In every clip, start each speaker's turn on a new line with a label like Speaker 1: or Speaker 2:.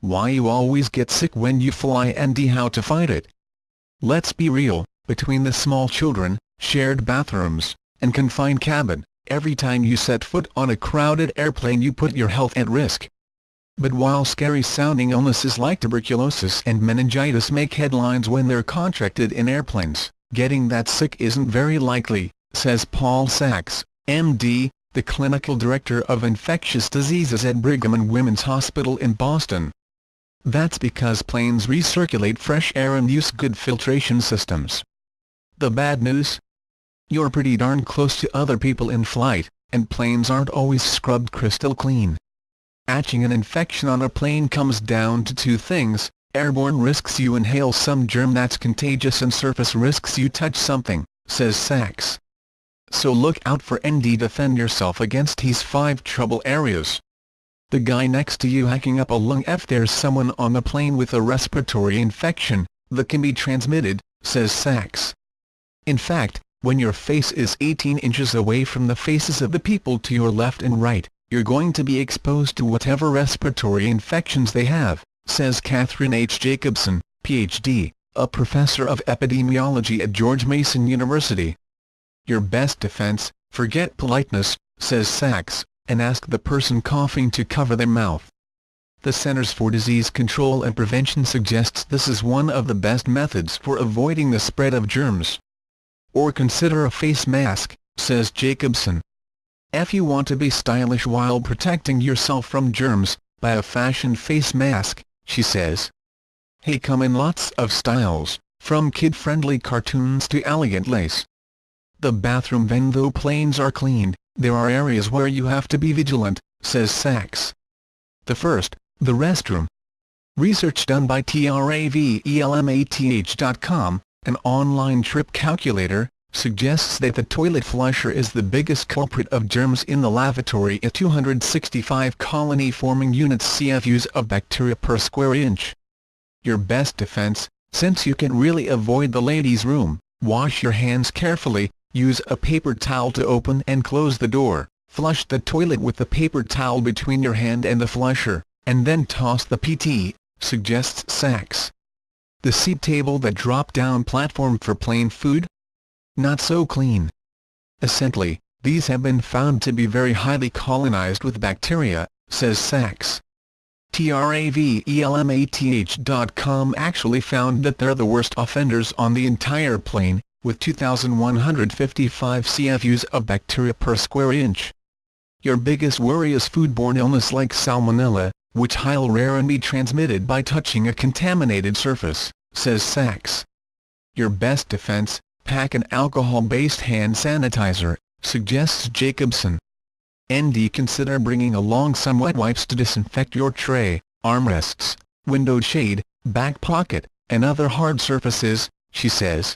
Speaker 1: why you always get sick when you fly and how to fight it. Let's be real, between the small children, shared bathrooms, and confined cabin, every time you set foot on a crowded airplane you put your health at risk. But while scary-sounding illnesses like tuberculosis and meningitis make headlines when they're contracted in airplanes, getting that sick isn't very likely, says Paul Sachs, MD, the clinical director of infectious diseases at Brigham and Women's Hospital in Boston. That's because planes recirculate fresh air and use good filtration systems. The bad news? You're pretty darn close to other people in flight, and planes aren't always scrubbed crystal clean. Catching an infection on a plane comes down to two things: airborne risks you inhale some germ that's contagious and surface risks you touch something, says Sachs. So look out for ND. Defend yourself against these 5 trouble areas. The guy next to you hacking up a lung. If there's someone on the plane with a respiratory infection that can be transmitted, says Sachs. In fact, when your face is 18 inches away from the faces of the people to your left and right, you're going to be exposed to whatever respiratory infections they have, says Catherine H. Jacobson, Ph.D., a professor of epidemiology at George Mason University. Your best defense: forget politeness, says Sachs, and ask the person coughing to cover their mouth. The Centers for Disease Control and Prevention suggests this is one of the best methods for avoiding the spread of germs. Or consider a face mask, says Jacobson. If you want to be stylish while protecting yourself from germs, buy a fashion face mask, she says. They come in lots of styles, from kid-friendly cartoons to elegant lace. The bathroom. Then, though planes are cleaned, there are areas where you have to be vigilant, says Sachs. The first, the restroom. Research done by TRAVELMATH.com, an online trip calculator, suggests that the toilet flusher is the biggest culprit of germs in the lavatory at 265 colony-forming units CFUs of bacteria per square inch. Your best defense: since you can really avoid the ladies' room, wash your hands carefully, use a paper towel to open and close the door, flush the toilet with the paper towel between your hand and the flusher, and then toss the PT, suggests Sachs. The seat table. The drop-down platform for plain food? Not so clean. Essentially, these have been found to be very highly colonized with bacteria, says Sachs. TRAVELMATH.com actually found that they're the worst offenders on the entire plane, with 2,155 CFUs of bacteria per square inch. Your biggest worry is foodborne illness like salmonella, which will rarely be transmitted by touching a contaminated surface, says Sachs. Your best defense: pack an alcohol-based hand sanitizer, suggests Jacobson. ND. Consider bringing along some wet wipes to disinfect your tray, armrests, window shade, back pocket, and other hard surfaces, she says.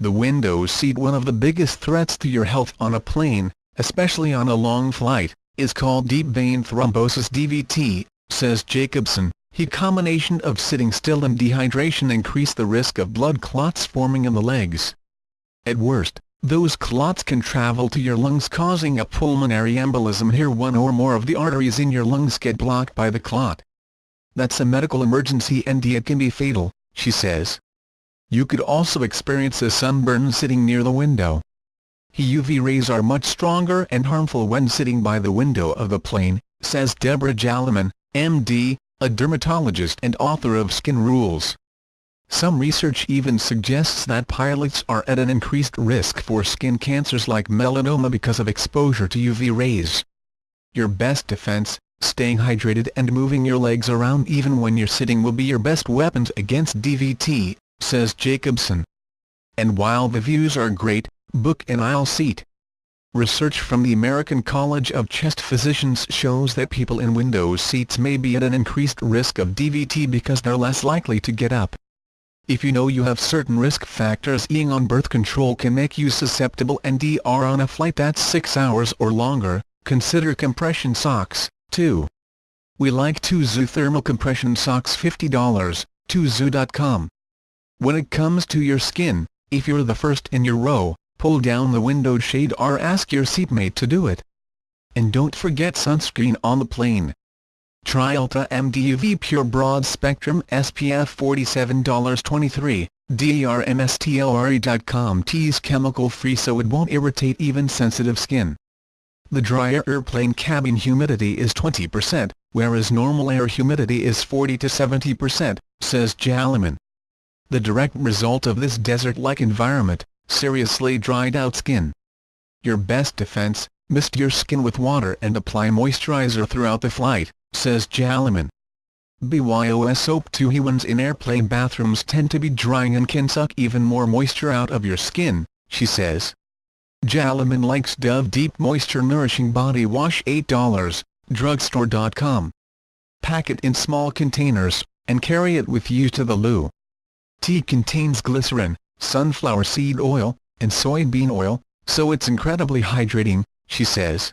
Speaker 1: The window seat. One of the biggest threats to your health on a plane, especially on a long flight, is called deep vein thrombosis (DVT), says Jacobson. The combination of sitting still and dehydration increase the risk of blood clots forming in the legs. At worst, those clots can travel to your lungs, causing a pulmonary embolism. Here, one or more of the arteries in your lungs get blocked by the clot. That's a medical emergency and it can be fatal, she says. You could also experience a sunburn sitting near the window. UV rays are much stronger and harmful when sitting by the window of the plane, says Deborah Jalliman, MD, a dermatologist and author of Skin Rules. Some research even suggests that pilots are at an increased risk for skin cancers like melanoma because of exposure to UV rays. Your best defense: staying hydrated and moving your legs around even when you're sitting will be your best weapons against DVT, says Jacobson. And while the views are great, book an aisle seat. Research from the American College of Chest Physicians shows that people in window seats may be at an increased risk of DVT because they're less likely to get up. If you know you have certain risk factors, being on birth control can make you susceptible and are on a flight that's 6 hours or longer, consider compression socks, too. We like 2Zoo thermal compression socks, $50, 2Zoo.com. When it comes to your skin, if you're the first in your row, pull down the window shade or ask your seatmate to do it. And don't forget sunscreen on the plane. Try Ulta MDUV Pure Broad Spectrum SPF 47 $23, dermstore.com. Teas chemical-free so it won't irritate even sensitive skin. The dry airplane cabin humidity is 20%, whereas normal air humidity is 40 to 70%, says Jalliman. The direct result of this desert-like environment, seriously dried out skin. Your best defense, mist your skin with water and apply moisturizer throughout the flight, says Jalliman. BYOS soap 2-in-1s in airplane bathrooms tend to be drying and can suck even more moisture out of your skin, she says. Jalliman likes Dove Deep Moisture Nourishing Body Wash $8, drugstore.com. Pack it in small containers, and carry it with you to the loo. Tea contains glycerin, sunflower seed oil, and soybean oil, so it's incredibly hydrating, she says.